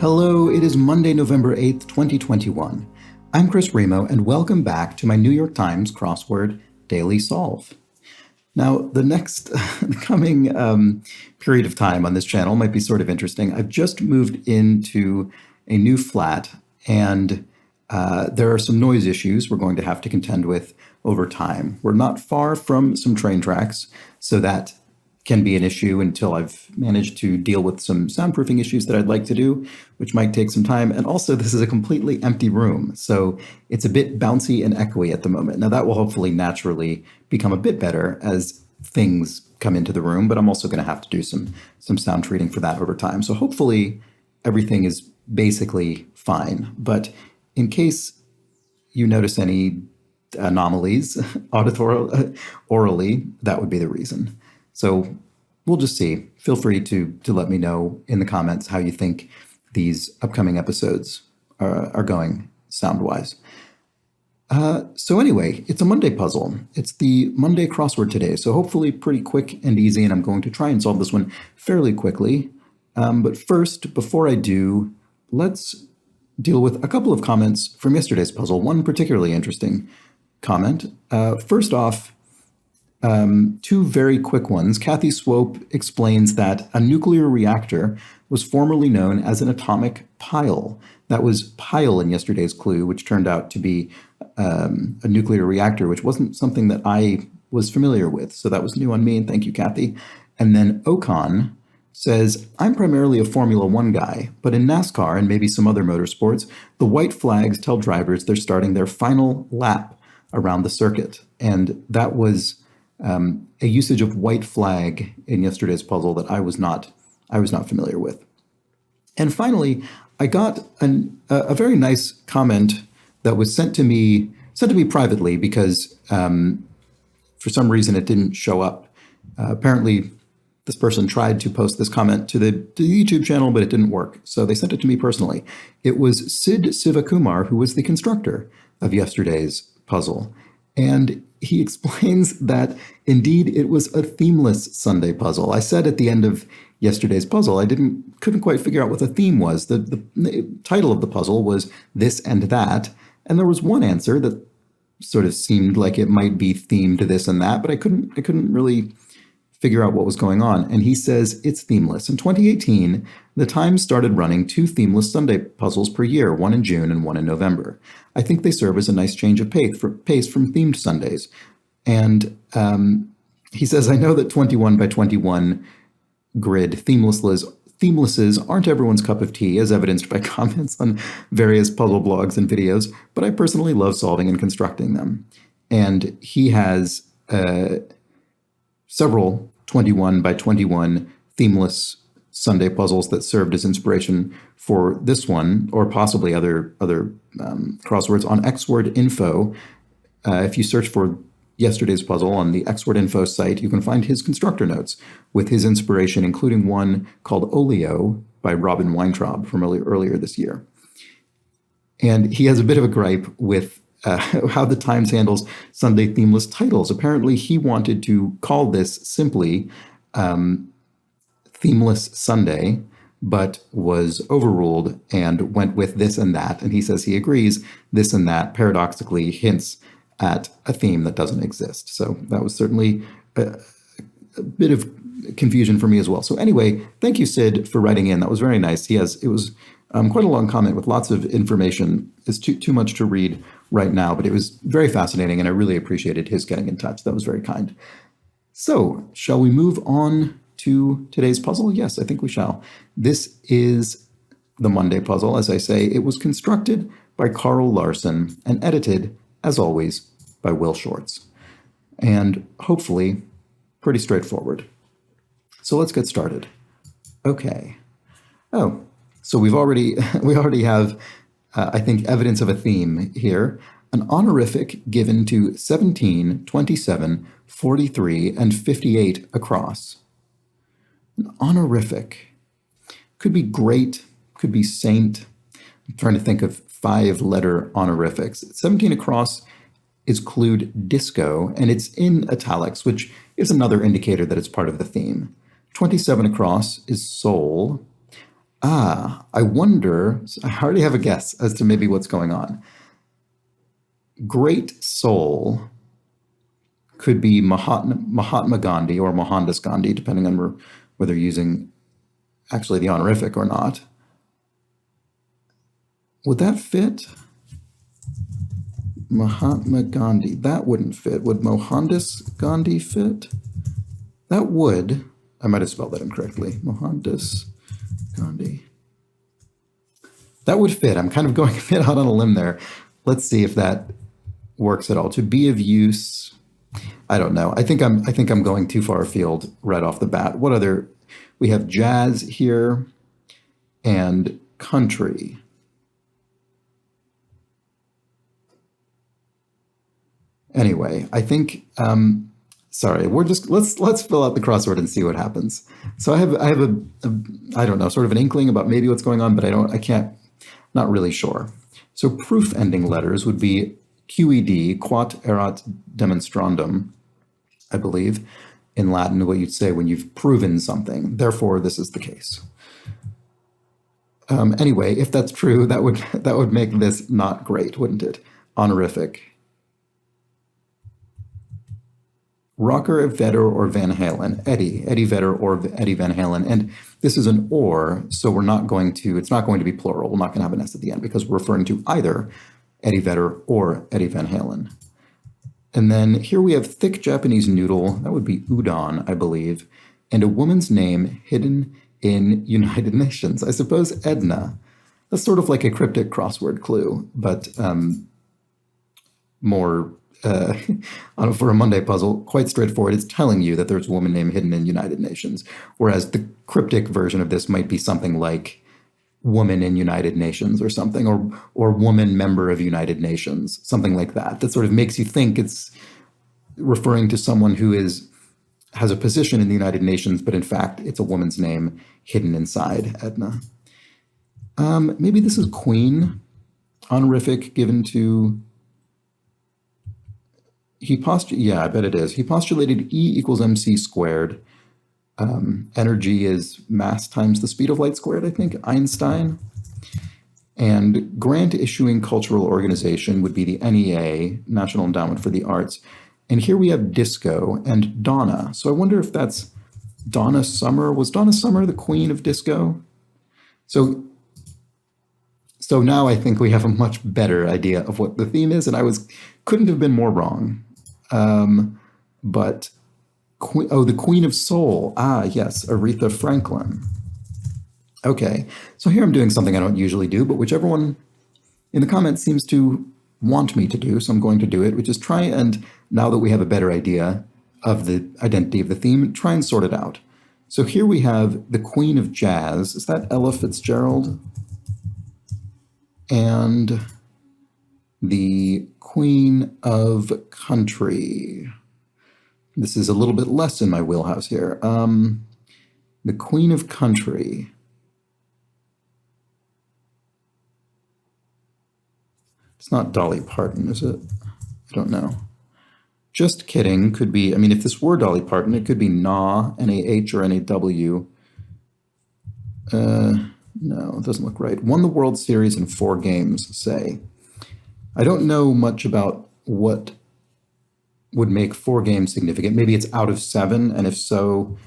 Hello, it is Monday, November 8th, 2021. I'm Chris Remo, and welcome back to my New York Times Crossword Daily Solve. Now, the coming period of time on this channel might be sort of interesting. I've just moved into a new flat, and there are some noise issues we're going to have to contend with over time. We're not far from some train tracks, so that can be an issue until I've managed to deal with some soundproofing issues that I'd like to do, which might take some time. And also, this is a completely empty room, so it's a bit bouncy and echoey at the moment. Now, that will hopefully naturally become a bit better as things come into the room, but I'm also going to have to do some sound treating for that over time. So hopefully everything is basically fine. But in case you notice any anomalies orally, that would be the reason. So we'll just see. Feel free to let me know in the comments how you think these upcoming episodes are going sound-wise. So anyway, it's a Monday puzzle. It's the Monday crossword today, so hopefully pretty quick and easy, and I'm going to try and solve this one fairly quickly. But first, before I do, let's deal with a couple of comments from yesterday's puzzle. One particularly interesting comment. First off, two very quick ones. Kathy Swope explains that a nuclear reactor was formerly known as an atomic pile. That was pile in yesterday's clue, which turned out to be a nuclear reactor, which wasn't something that I was familiar with. So that was new on me, and thank you, Kathy. And then Ocon says, I'm primarily a Formula One guy, but in NASCAR and maybe some other motorsports, the white flags tell drivers they're starting their final lap around the circuit. And that was a usage of white flag in yesterday's puzzle that I was not familiar with. And finally, I got a very nice comment that was sent to me privately because for some reason it didn't show up. Apparently, this person tried to post this comment to the YouTube channel, but it didn't work. So they sent it to me personally. It was Sid Sivakumar, who was the constructor of yesterday's puzzle. And he explains that indeed it was a themeless Sunday puzzle. I said at the end of yesterday's puzzle, I couldn't quite figure out what the theme was. The title of the puzzle was This and That, and there was one answer that sort of seemed like it might be themed to this and that, but I couldn't really figure out what was going on. And he says it's themeless. In 2018, the Times started running 2 themeless Sunday puzzles per year, one in June and one in November. I think they serve as a nice change of pace from themed Sundays. And he says, I know that 21 by 21 grid themelesses aren't everyone's cup of tea, as evidenced by comments on various puzzle blogs and videos, but I personally love solving and constructing them. And he has several 21 by 21 themeless Sunday puzzles that served as inspiration for this one, or possibly other crosswords on Xword Info. If you search for yesterday's puzzle on the Xword Info site, you can find his constructor notes with his inspiration, including one called Olio by Robin Weintraub from earlier this year. And he has a bit of a gripe with how the Times handles Sunday themeless titles. Apparently, he wanted to call this simply Themeless Sunday, but was overruled and went with This and That. And he says he agrees This and That paradoxically hints at a theme that doesn't exist. So that was certainly a bit of confusion for me as well. So anyway, thank you, Sid, for writing in. That was very nice. It was quite a long comment with lots of information. It's too much to read right now, but it was very fascinating, and I really appreciated his getting in touch. That was very kind. So, shall we move on to today's puzzle? Yes, I think we shall. This is the Monday puzzle. As I say, it was constructed by Carl Larson and edited, as always, by Will Shorts. And hopefully, pretty straightforward. So let's get started. Okay. Oh, so we already have, I think, evidence of a theme here. An honorific given to 17, 27, 43, and 58 across. An honorific. Could be great, could be saint. I'm trying to think of 5-letter honorifics. 17 across is clued disco, and it's in italics, which is another indicator that it's part of the theme. 27 across is soul. I wonder, I already have a guess as to maybe what's going on. Great soul could be Mahatma Gandhi or Mohandas Gandhi, depending on whether you're using actually the honorific or not. Would that fit? Mahatma Gandhi. That wouldn't fit. Would Mohandas Gandhi fit? That would. I might have spelled that incorrectly. Mohandas Gandhi. That would fit. I'm kind of going a bit out on a limb there. Let's see if that works at all. To be of use. I don't know. I think I'm going too far afield right off the bat. What other? We have jazz here and country. Anyway, I think sorry, let's fill out the crossword and see what happens. So I have a I don't know, sort of an inkling about maybe what's going on, but I can't, not really sure. So proof ending letters would be QED, quat erat demonstrandum, I believe, in Latin, what you'd say when you've proven something. Therefore, this is the case. Anyway, if that's true, that would make this not great, wouldn't it? Honorific. Rocker, Vedder, or Van Halen. Eddie Vedder or Eddie Van Halen. And this is an or, so it's not going to be plural. We're not going to have an S at the end because we're referring to either Eddie Vedder or Eddie Van Halen. And then here we have thick Japanese noodle. That would be udon, I believe. And a woman's name hidden in United Nations. I suppose Edna. That's sort of like a cryptic crossword clue, but more for a Monday puzzle, quite straightforward. It's telling you that there's a woman name hidden in United Nations, whereas the cryptic version of this might be something like woman in United Nations or something, or woman member of United Nations, something like that. That sort of makes you think it's referring to someone who has a position in the United Nations, but in fact, it's a woman's name hidden inside Edna. Maybe this is Queen, honorific given to... yeah, I bet it is. He postulated E equals mc squared. Energy is mass times the speed of light squared, I think, Einstein. And grant issuing cultural organization would be the NEA, National Endowment for the Arts. And here we have disco and Donna. So I wonder if that's Donna Summer. Was Donna Summer the queen of disco? So now I think we have a much better idea of what the theme is, and couldn't have been more wrong. But the Queen of Soul. Ah, yes, Aretha Franklin. Okay, so here I'm doing something I don't usually do, but which everyone in the comments seems to want me to do, so I'm going to do it, which is try and, now that we have a better idea of the identity of the theme, try and sort it out. So here we have the Queen of Jazz. Is that Ella Fitzgerald? And the Queen of Country. This is a little bit less in my wheelhouse here. The Queen of Country. It's not Dolly Parton, is it? I don't know. Just kidding could be, I mean, if this were Dolly Parton, it could be Nah, N-A-H or N-A-W. No, it doesn't look right. Won the World Series in 4 games, say. I don't know much about what would make 4 games significant. Maybe it's out of 7, and if so,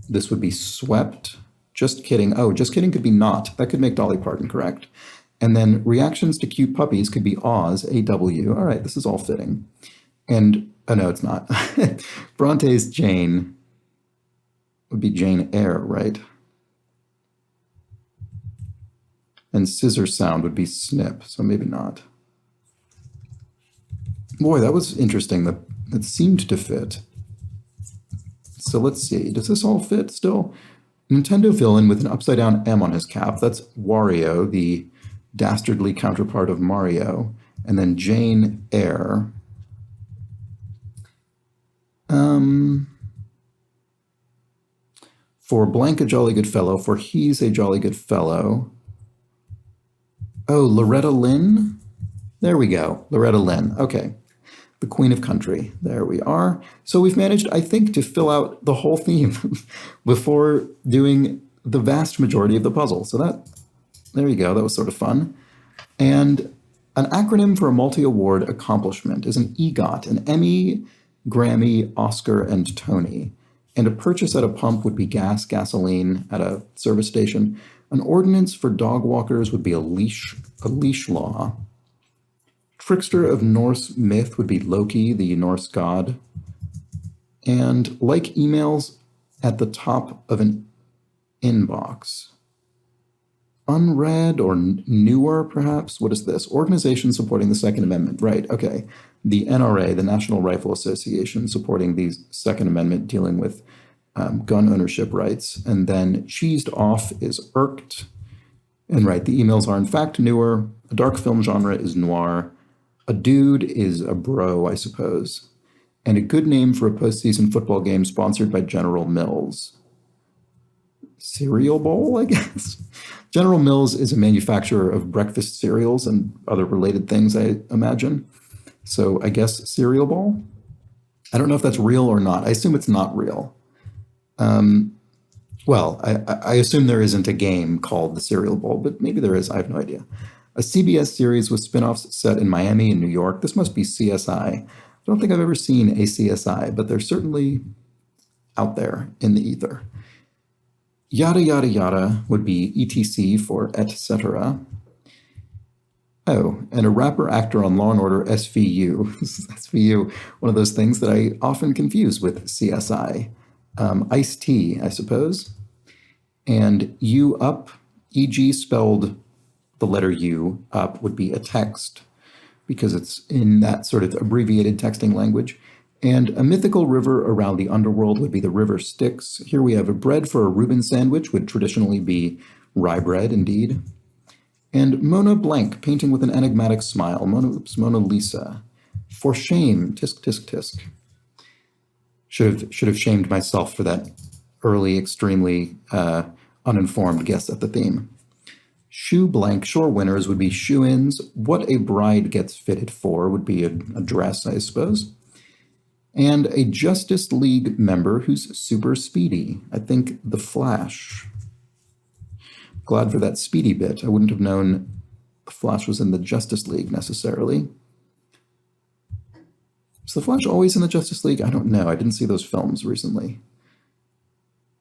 this would be swept. Just kidding. Oh, just kidding could be not. That could make Dolly Parton correct. And then reactions to cute puppies could be Oz, A-W. All right, this is all fitting. And, oh no, it's not. Bronte's Jane would be Jane Eyre, right? And scissor sound would be snip, so maybe not. Boy, that was interesting. That seemed to fit. So let's see. Does this all fit still? Nintendo villain with an upside-down M on his cap. That's Wario, the dastardly counterpart of Mario. And then Jane Eyre. For blank a jolly good fellow, for he's a jolly good fellow. Oh, Loretta Lynn? There we go, Loretta Lynn. Okay, the Queen of Country. There we are. So we've managed, I think, to fill out the whole theme before doing the vast majority of the puzzle. So there you go. That was sort of fun. And an acronym for a multi-award accomplishment is an EGOT, an Emmy, Grammy, Oscar, and Tony. And a purchase at a pump would be gasoline at a service station. An ordinance for dog walkers would be a leash law. Trickster of Norse myth would be Loki, the Norse god. And like emails at the top of an inbox. Unread or newer, perhaps? What is this? Organization supporting the Second Amendment. Right, okay. The NRA, the National Rifle Association, supporting the Second Amendment, dealing with gun ownership rights. And then cheesed off is irked. And right, the emails are in fact newer. A dark film genre is noir. A dude is a bro, I suppose. And a good name for a postseason football game sponsored by General Mills. Cereal bowl, I guess. General Mills is a manufacturer of breakfast cereals and other related things, I imagine. So I guess cereal bowl? I don't know if that's real or not. I assume it's not real. Well, I assume there isn't a game called the Cereal Bowl, but maybe there is. I have no idea. A CBS series with spin-offs set in Miami and New York. This must be CSI. I don't think I've ever seen a CSI, but they're certainly out there in the ether. Yada, yada, yada would be ETC for et cetera. Oh, and a rapper actor on Law & Order SVU. SVU, one of those things that I often confuse with CSI. Ice-T, I suppose. And U up, e.g. spelled the letter U up, would be a text, because it's in that sort of abbreviated texting language. And a mythical river around the underworld would be the River Styx. Here we have a bread for a Reuben sandwich, would traditionally be rye bread, indeed. And Mona Blank, painting with an enigmatic smile. Mona Lisa. For shame, tisk, tisk, tisk. Should have shamed myself for that early, extremely uninformed guess at the theme. Shoe blank, shore winners would be shoe-ins. What a bride gets fitted for would be a dress, I suppose. And a Justice League member who's super speedy. I think the Flash. Glad for that speedy bit. I wouldn't have known the Flash was in the Justice League necessarily. Is the Flash always in the Justice League? I don't know. I didn't see those films recently.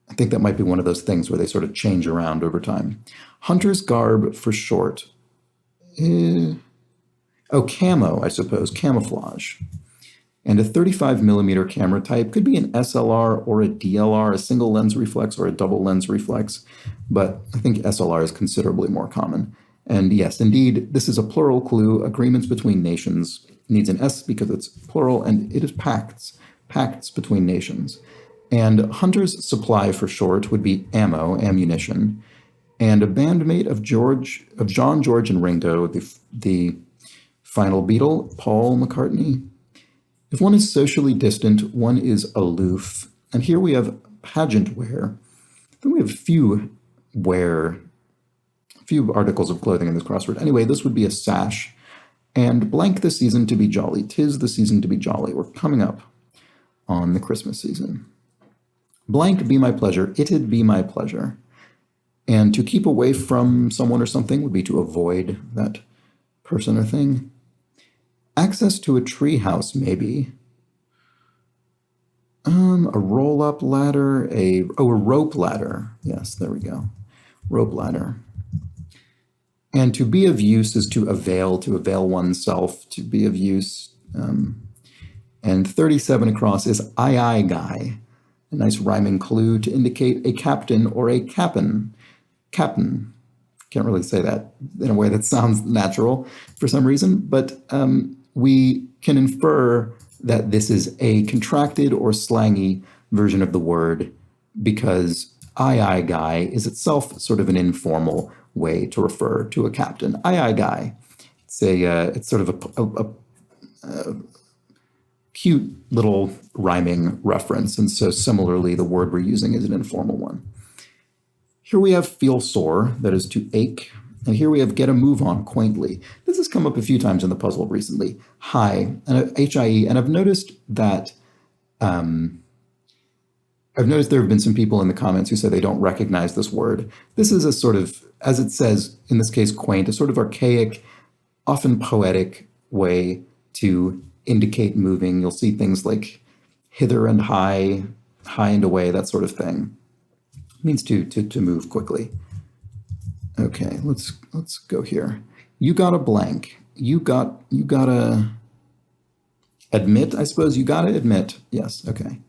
I think that might be one of those things where they sort of change around over time. Hunter's garb for short. Oh, camo, I suppose. Camouflage. And a 35mm camera type could be an SLR or a DLR, a single lens reflex or a double lens reflex, but I think SLR is considerably more common. And yes, indeed, this is a plural clue. Agreements between nations needs an S because it's plural, and it is pacts between nations. And Hunter's supply for short would be ammunition. And a bandmate of John, George, and Ringo, the final Beatle, Paul McCartney. If one is socially distant, one is aloof. And here we have pageant wear. Then we have a few articles of clothing in this crossword. Anyway, this would be a sash. And blank the season to be jolly. 'Tis the season to be jolly. We're coming up on the Christmas season. Blank be my pleasure. It'd be my pleasure. And to keep away from someone or something would be to avoid that person or thing. Access to a tree house, maybe. A roll-up ladder, a rope ladder. Yes, there we go. Rope ladder. And to be of use is to avail oneself, to be of use. And 37 across is aye guy. A nice rhyming clue to indicate a captain or a cap'n. Captain. Can't really say that in a way that sounds natural for some reason, but we can infer that this is a contracted or slangy version of the word because aye guy is itself sort of an informal way to refer to a captain. Aye guy. It's sort of a cute little rhyming reference, and so similarly the word we're using is an informal one. Here we have feel sore, that is to ache. And here we have get a move on quaintly. This has come up a few times in the puzzle recently. Hi, and H-I-E, and I've noticed that I've noticed there have been some people in the comments who say they don't recognize this word. This is a sort of, as it says, in this case, quaint, a sort of archaic, often poetic way to indicate moving. You'll see things like hither and high, high and away, that sort of thing. It means to move quickly. Okay, let's go here. You got a blank. You gotta admit, I suppose. You gotta admit. Yes, okay.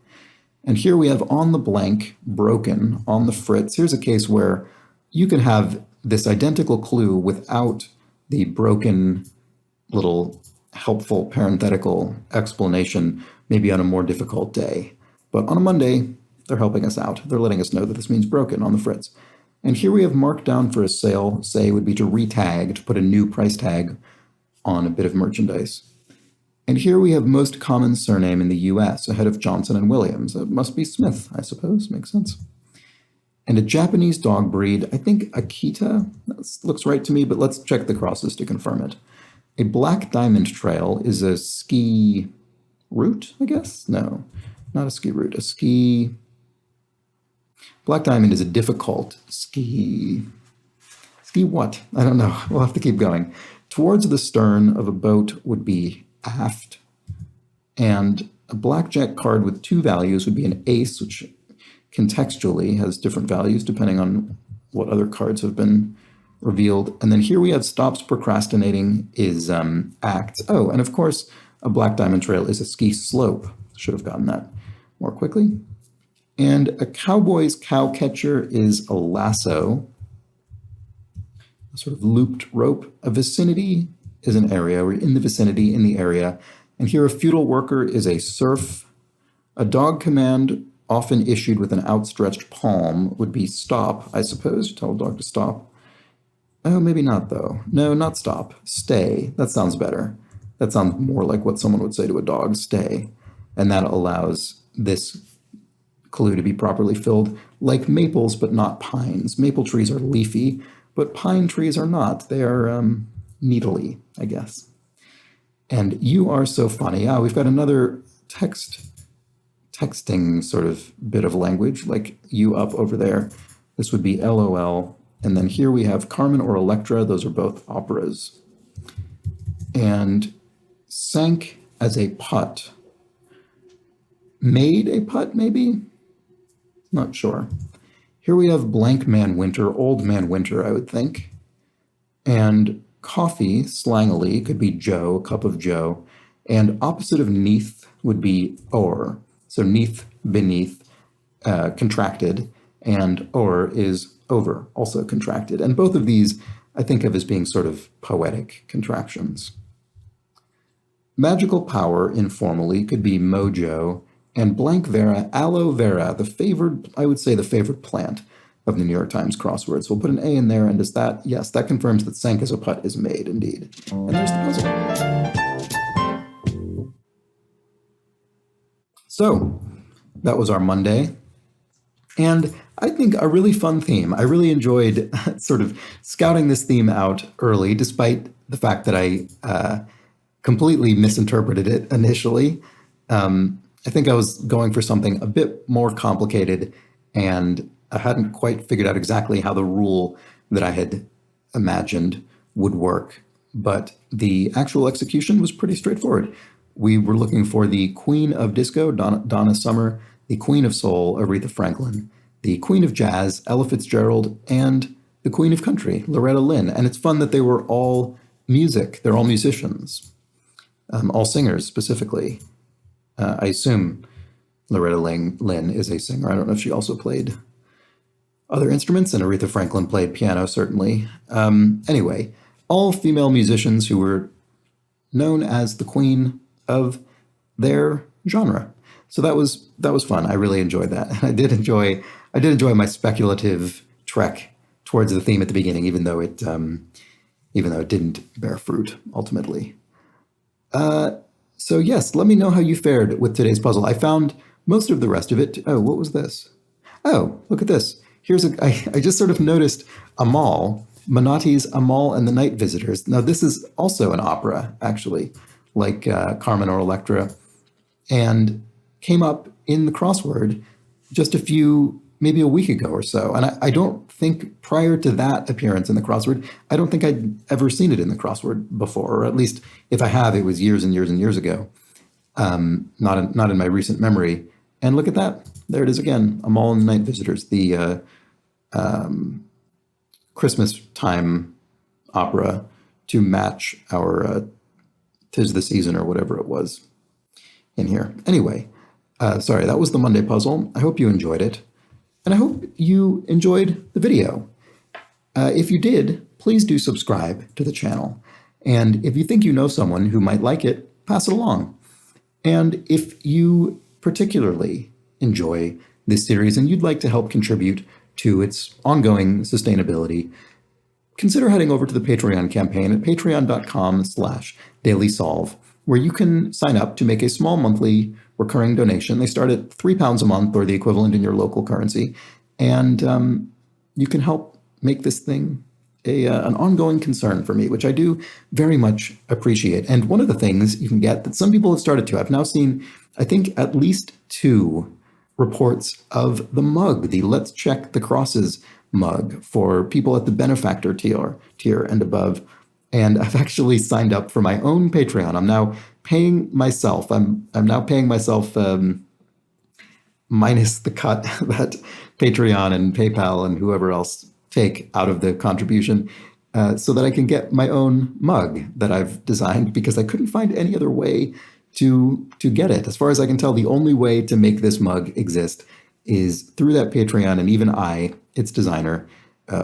And here we have on the blank, broken, on the fritz. Here's a case where you can have this identical clue without the broken little helpful parenthetical explanation, maybe on a more difficult day. But on a Monday, they're helping us out. They're letting us know that this means broken on the fritz. And here we have marked down for a sale, say would be to retag, to put a new price tag on a bit of merchandise. And here we have most common surname in the US, ahead of Johnson and Williams. It must be Smith, I suppose, makes sense. And a Japanese dog breed, I think Akita, that looks right to me, but let's check the crosses to confirm it. A black diamond trail is a ski route, I guess? No, not a ski route, a ski... Black diamond is a difficult ski what? I don't know, we'll have to keep going. Towards the stern of a boat would be aft, and a blackjack card with two values would be an ace, which contextually has different values depending on what other cards have been revealed. And then here we have stops procrastinating is acts. Oh, and of course, a black diamond trail is a ski slope. Should have gotten that more quickly. And a cowboy's cow catcher is a lasso, a sort of looped rope. A vicinity is an area. We're in the vicinity, in the area. And here a feudal worker is a serf. A dog command, often issued with an outstretched palm, would be stop, I suppose. You tell a dog to stop. Oh, maybe not, though. No, not stop. Stay. That sounds better. That sounds more like what someone would say to a dog, stay. And that allows this clue to be properly filled, like maples, but not pines. Maple trees are leafy, but pine trees are not. They are needly, I guess. And you are so funny. Ah, we've got another texting sort of bit of language, like you up over there. This would be LOL. And then here we have Carmen or Electra. Those are both operas. And sank as a putt. Made a putt, maybe? Not sure. Here we have blank man winter, old man winter, I would think. And coffee, slangily, could be Joe, a cup of Joe. And opposite of neath would be o'er. So neath, beneath, contracted, and o'er is over, also contracted. And both of these I think of as being sort of poetic contractions. Magical power, informally, could be mojo, and blank vera, aloe vera, the favored, I would say the favorite plant of the New York Times crossword. So we'll put an A in there, and does that, yes, that confirms that sank as a putt is made, indeed. And there's the puzzle. So that was our Monday. And I think a really fun theme. I really enjoyed sort of scouting this theme out early, despite the fact that I completely misinterpreted it initially. I think I was going for something a bit more complicated, and I hadn't quite figured out exactly how the rule that I had imagined would work. But the actual execution was pretty straightforward. We were looking for the Queen of Disco, Donna Summer, the Queen of Soul, Aretha Franklin, the Queen of Jazz, Ella Fitzgerald, and the Queen of Country, Loretta Lynn. And it's fun that they were all music. They're all musicians, all singers specifically. I assume Loretta Lynn is a singer. I don't know if she also played other instruments, and Aretha Franklin played piano, certainly. Anyway, all female musicians who were known as the queen of their genre. So that was fun. I really enjoyed that. I did enjoy my speculative trek towards the theme at the beginning, even though it didn't bear fruit ultimately. So yes, let me know how you fared with today's puzzle. I found most of the rest of it. Oh, what was this? Oh, look at this. I just sort of noticed Amal, Manati's Amal and the Night Visitors. Now this is also an opera, actually, like Carmen or Electra, and came up in the crossword just a few, maybe a week ago or so. And I don't think prior to that appearance in the crossword, I don't think I'd ever seen it in the crossword before, or at least if I have, it was years and years and years ago, not in my recent memory. And look at that. There it is again, A Mall and the Night Visitors, the Christmas time opera to match our 'Tis the Season or whatever it was in here. Anyway, sorry, that was the Monday puzzle. I hope you enjoyed it. And I hope you enjoyed the video. If you did, please do subscribe to the channel. And if you think you know someone who might like it, pass it along. And if you particularly enjoy this series and you'd like to help contribute to its ongoing sustainability, consider heading over to the Patreon campaign at patreon.com/dailysolve, where you can sign up to make a small monthly recurring donation. They start at £3 a month or the equivalent in your local currency. And you can help make this thing an ongoing concern for me, which I do very much appreciate. And one of the things you can get that some people have started to, I've now seen, I think, at least 2 reports of the mug, the Let's Check the Crosses mug for people at the benefactor tier and above. And I've actually signed up for my own Patreon. I'm now paying myself. I'm now paying myself minus the cut that Patreon and PayPal and whoever else take out of the contribution, so that I can get my own mug that I've designed, because I couldn't find any other way to get it. As far as I can tell, the only way to make this mug exist is through that Patreon, and even I, its designer,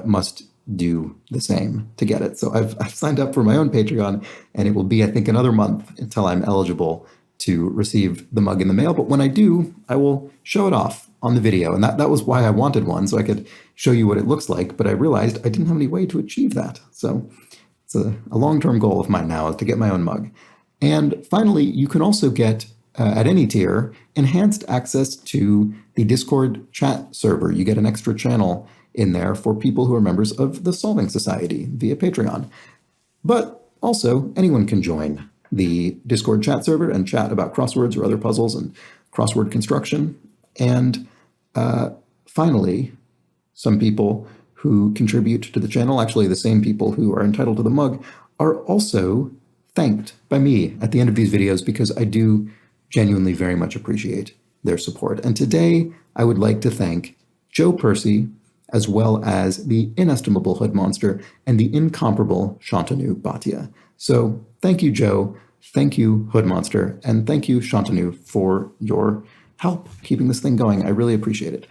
must do the same to get it. So I've signed up for my own Patreon, and it will be, I think, another month until I'm eligible to receive the mug in the mail. But when I do, I will show it off on the video. And that was why I wanted one, so I could show you what it looks like. But I realized I didn't have any way to achieve that. So it's a long-term goal of mine now, is to get my own mug. And finally, you can also get, at any tier, enhanced access to the Discord chat server. You get an extra channel in there for people who are members of the Solving Society via Patreon. But also, anyone can join the Discord chat server and chat about crosswords or other puzzles and crossword construction. And finally, some people who contribute to the channel, actually the same people who are entitled to the mug, are also thanked by me at the end of these videos, because I do genuinely very much appreciate their support. And today, I would like to thank Joe Percy, as well as the inestimable Hood Monster and the incomparable Shantanu Bhatia. So thank you, Joe. Thank you, Hood Monster. And thank you, Shantanu, for your help keeping this thing going. I really appreciate it.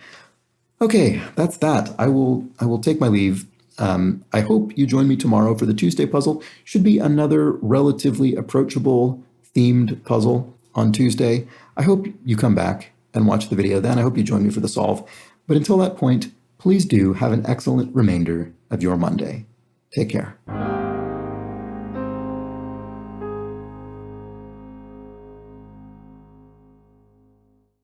Okay, that's that. I will take my leave. I hope you join me tomorrow for the Tuesday puzzle. Should be another relatively approachable themed puzzle on Tuesday. I hope you come back and watch the video then. I hope you join me for the solve. But until that point, please do have an excellent remainder of your Monday. Take care.